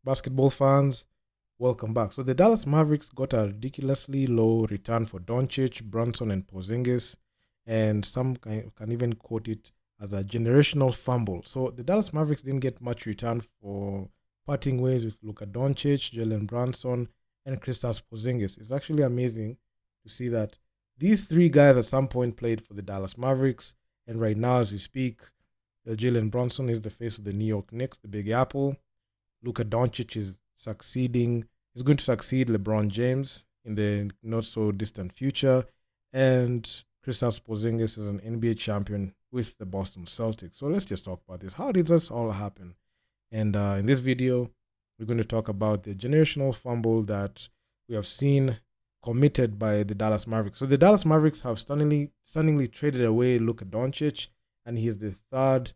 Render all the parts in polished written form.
Basketball fans, welcome back. So the Dallas Mavericks got a ridiculously low return for Doncic, Brunson, and Porzingis, and some can even quote it as a generational fumble. So the Dallas Mavericks didn't get much return for parting ways with Luka Doncic, Jalen Brunson, and Kristaps Porzingis. It's actually amazing to see that these three guys at some point played for the Dallas Mavericks, and right now, as we speak, Jalen Brunson is the face of the New York Knicks, the Big Apple. Luka Doncic is succeeding. He's going to succeed LeBron James in the not so distant future, and Kristaps Porzingis is an NBA champion with the Boston Celtics. So let's just talk about this. How did this all happen? And in this video, we're going to talk about the generational fumble that we have seen committed by the Dallas Mavericks. So the Dallas Mavericks have stunningly traded away Luka Doncic, and he is the third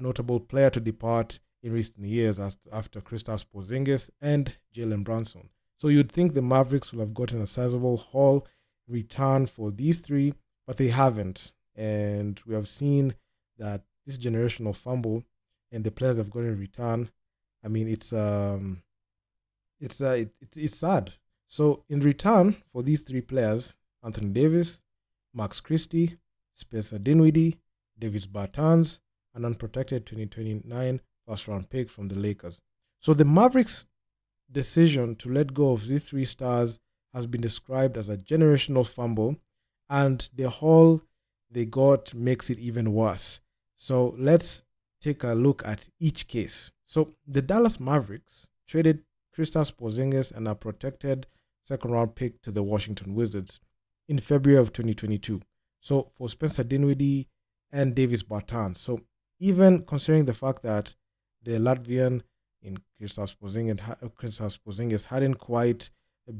notable player to depart in recent years after Kristaps Porzingis and Jalen Brunson. So you'd think the Mavericks will have gotten a sizable haul return for these three, but they haven't. And we have seen that this generational fumble and the players have gotten in return. I mean, it's sad. So in return for these three players, Anthony Davis, Max Christie, Spencer Dinwiddie, Davis Bertans, an unprotected 2029 first round pick from the Lakers. So the Mavericks' decision to let go of these three stars has been described as a generational fumble, and the haul they got makes it even worse. So let's take a look at each case. So the Dallas Mavericks traded Kristaps Porzingis and a protected second round pick to the Washington Wizards in February of 2022. So for Spencer Dinwiddie and Davis Bertans. So even considering the fact that the Latvian in Kristaps Porzingis hadn't quite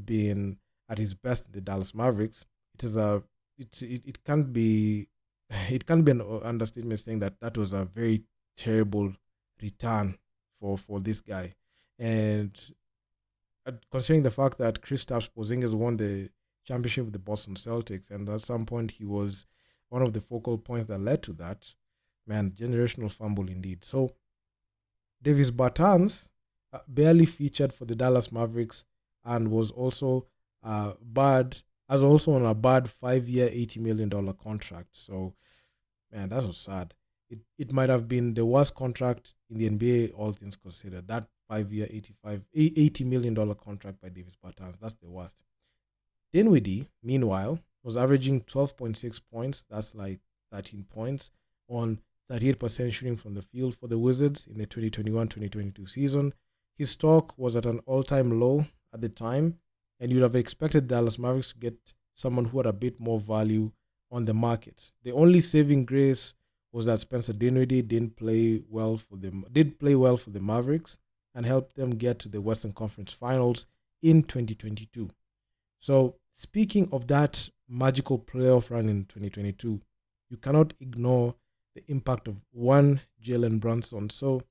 been at his best in the Dallas Mavericks, it can't be an understatement saying that was a very terrible return for this guy. And considering the fact that Kristaps Porzingis won the championship with the Boston Celtics, and at some point he was one of the focal points that led to that, man, generational fumble indeed. So Davis Bertans barely featured for the Dallas Mavericks and was also also on a bad 5-year, $80 million contract. So, man, that was sad. It might have been the worst contract in the NBA, all things considered. That 5-year, $80 million contract by Davis Bertans. That's the worst. Dinwiddie, meanwhile, was averaging 12.6 points. That's like 13 points on 38% shooting from the field for the Wizards in the 2021-2022 season. His stock was at an all-time low at the time, and you'd have expected Dallas Mavericks to get someone who had a bit more value on the market. The only saving grace was that Spencer Dinwiddie did play well for the Mavericks and helped them get to the Western Conference Finals in 2022. So speaking of that magical playoff run in 2022, you cannot ignore the impact of one Jalen Brunson. So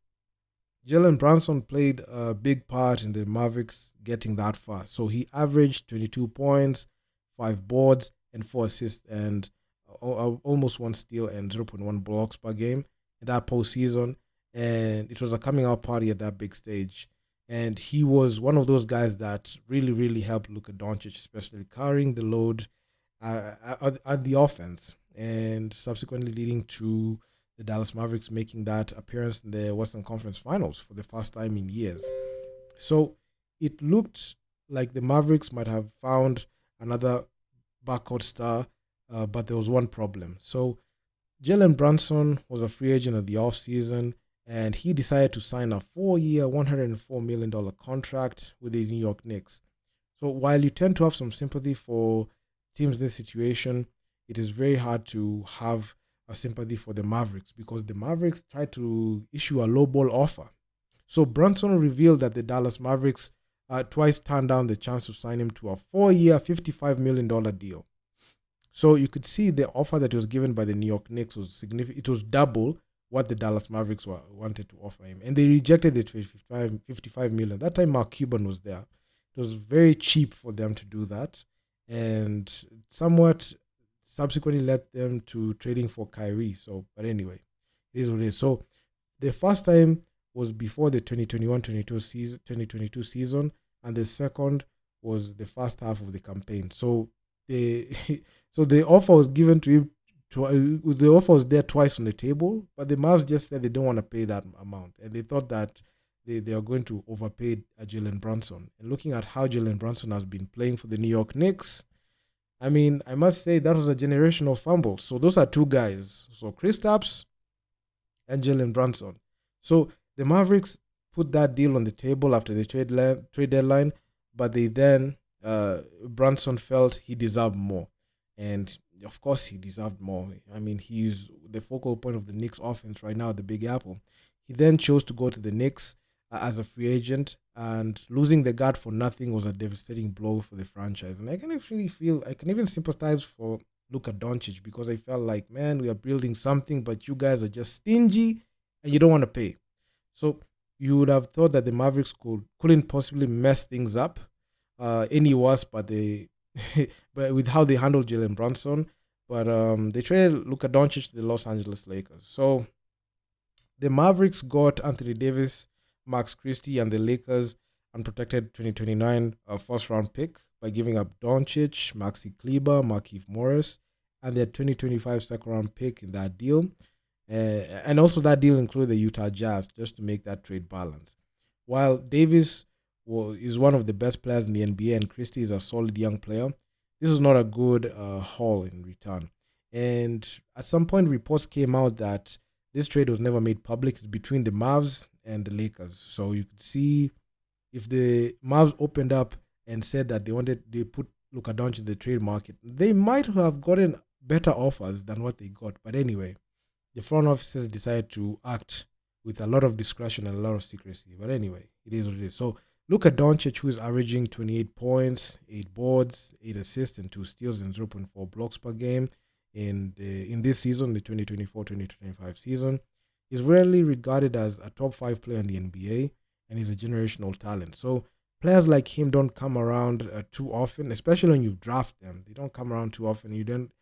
Jalen Brunson played a big part in the Mavericks getting that far. So he averaged 22 points, 5 boards, and 4 assists, and almost 1 steal and 0.1 blocks per game in that postseason. And it was a coming out party at that big stage. And he was one of those guys that really, really helped Luka Doncic, especially carrying the load at the offense, and subsequently leading to the Dallas Mavericks making that appearance in the Western Conference Finals for the first time in years. So it looked like the Mavericks might have found another backcourt star, but there was one problem. So Jalen Brunson was a free agent at the offseason, and he decided to sign a 4-year, $104 million contract with the New York Knicks. So while you tend to have some sympathy for teams in this situation, it is very hard to have a sympathy for the Mavericks because the Mavericks tried to issue a lowball offer. So Brunson revealed that the Dallas Mavericks twice turned down the chance to sign him to a 4-year, $55 million deal. So you could see the offer that was given by the New York Knicks was significant. It was double what the Dallas Mavericks wanted to offer him. And they rejected it for $55 million. That time Mark Cuban was there. It was very cheap for them to do that. And somewhat subsequently led them to trading for Kyrie. So, but anyway, it is what it is. So the first time was before the 2022 season, and the second was the first half of the campaign. So the so the offer was given to him. The offer was there twice on the table, but the Mavs just said they don't want to pay that amount, and they thought that they are going to overpay Jalen Brunson. And looking at how Jalen Brunson has been playing for the New York Knicks, I mean, I must say that was a generational fumble. So those are two guys. So Kristaps and Jalen Brunson. So the Mavericks put that deal on the table after the trade deadline, but they then Brunson felt he deserved more, and of course he deserved more. I mean, he's the focal point of the Knicks offense right now at the Big Apple. He then chose to go to the Knicks as a free agent, and losing the guard for nothing was a devastating blow for the franchise. And I can actually feel I can even sympathize for Luka Doncic because I felt like, man, we are building something, but you guys are just stingy and you don't want to pay. So you would have thought that the Mavericks couldn't possibly mess things up any worse, but they but with how they handled Jalen Brunson. But they traded Luka Doncic to the Los Angeles Lakers. So the Mavericks got Anthony Davis, Max Christie, and the Lakers unprotected 2029 first round pick by giving up Doncic, Maxi Kleber, Markieff Morris, and their 2025 second round pick in that deal. And also that deal included the Utah Jazz just to make that trade balance. While Davis is one of the best players in the NBA and Christie is a solid young player, this was not a good haul in return. And at some point, reports came out that this trade was never made public. It's between the Mavs and the Lakers. So you could see if the Mavs opened up and said that they put Luka Doncic in the trade market, they might have gotten better offers than what they got. But anyway, the front offices decided to act with a lot of discretion and a lot of secrecy. But anyway, it is what it is. So Luka Doncic, who is averaging 28 points, 8 boards, 8 assists, and 2 steals and 0.4 blocks per game in this season, the 2024-2025 season, is rarely regarded as a top 5 player in the NBA, and he's a generational talent. So players like him don't come around too often, especially when you draft them. They don't come around too often. You don't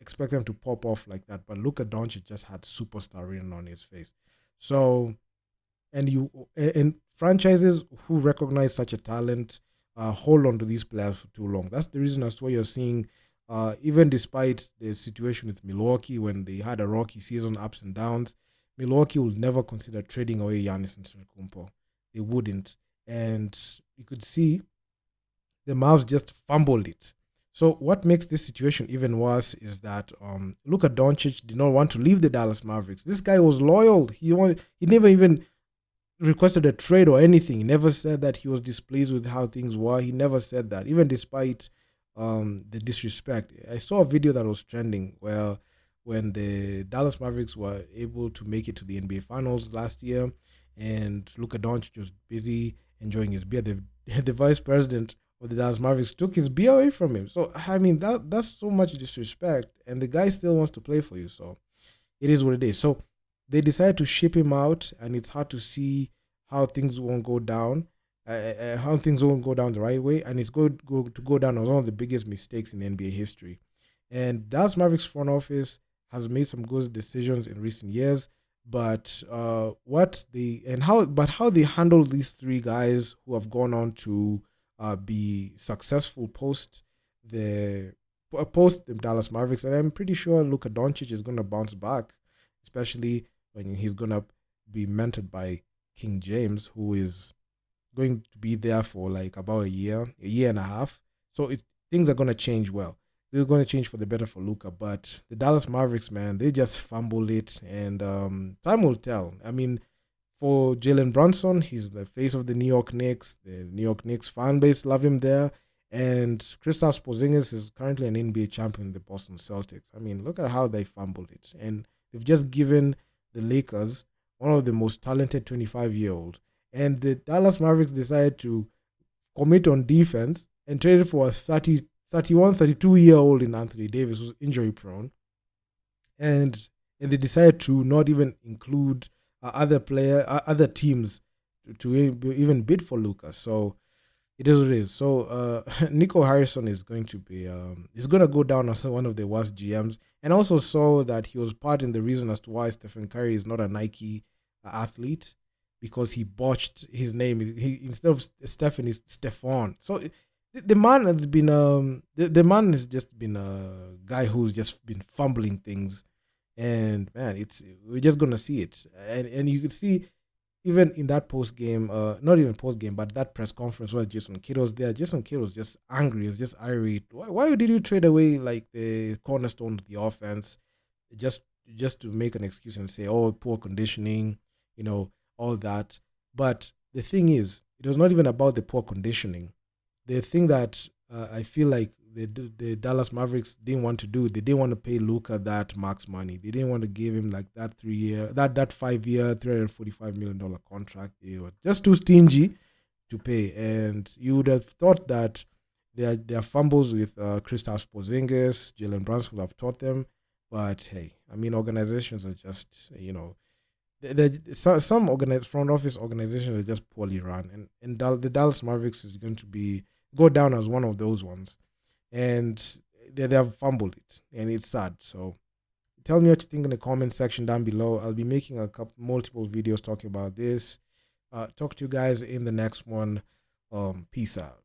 expect them to pop off like that. But Luka Doncic just had superstar written on his face. So, and franchises who recognize such a talent hold on to these players for too long. That's the reason as to why you're seeing, even despite the situation with Milwaukee when they had a rocky season, ups and downs, Milwaukee will never consider trading away Giannis Antetokounmpo. They wouldn't. And you could see the Mavs just fumbled it. So what makes this situation even worse is that Luka Doncic did not want to leave the Dallas Mavericks. This guy was loyal. He never even requested a trade or anything. He never said that he was displeased with how things were. He never said that, even despite the disrespect. I saw a video that was trending where when the Dallas Mavericks were able to make it to the NBA Finals last year, and Luka Doncic was busy enjoying his beer, the vice president of the Dallas Mavericks took his beer away from him. So I mean that's so much disrespect, and the guy still wants to play for you. So it is what it is. So they decided to ship him out, and it's hard to see how things won't go down, the right way, and it's going to go down as one of the biggest mistakes in NBA history. And Dallas Mavericks front office has made some good decisions in recent years, but how they handle these three guys who have gone on to be successful post the Dallas Mavericks, and I'm pretty sure Luka Doncic is going to bounce back, especially when he's going to be mentored by King James, who is going to be there for like about a year and a half. So things are going to change well. They're going to change for the better for Luka, but the Dallas Mavericks, man, they just fumbled it, and time will tell. I mean, for Jalen Brunson, he's the face of the New York Knicks. The New York Knicks fan base love him there, and Kristaps Porzingis is currently an NBA champion in the Boston Celtics. I mean, look at how they fumbled it, and they've just given the Lakers one of the most talented 25-year-old, and the Dallas Mavericks decided to commit on defense and traded for a 32-year-old in Anthony Davis, who's injury prone, and they decided to not even include other teams to even bid for Lucas. So it is what it is. So Nico Harrison is going to be is going to go down as one of the worst GMs, and also saw that he was part in the reason as to why Stephen Curry is not a Nike athlete, because he botched his name. He instead of Stefan is Stefan. So the man has been the man has just been a guy who's just been fumbling things, and man, it's we're just gonna see it, and you can see even in that post game, not even post game, but that press conference where Jason Kidd was there. Jason Kidd was just angry, was just irate. Why did you trade away like the cornerstone of the offense, just just to make an excuse and say, oh, poor conditioning, all that. But the thing is, it was not even about the poor conditioning. The thing that I feel like the Dallas Mavericks didn't want to do, they didn't want to pay Luka that max money. They didn't want to give him like that 3 year, that 5 year, $345 million contract. They were just too stingy to pay, and you would have thought that their fumbles with Kristaps Porzingis, Jalen Brunson have taught them. But hey, I mean, organizations are just some front office organizations are just poorly run, and the Dallas Mavericks is going to go down as one of those ones, and they have fumbled it, and it's sad. So tell me what you think in the comment section down below. I'll be making multiple videos talking about this. Talk to you guys in the next one. Peace out.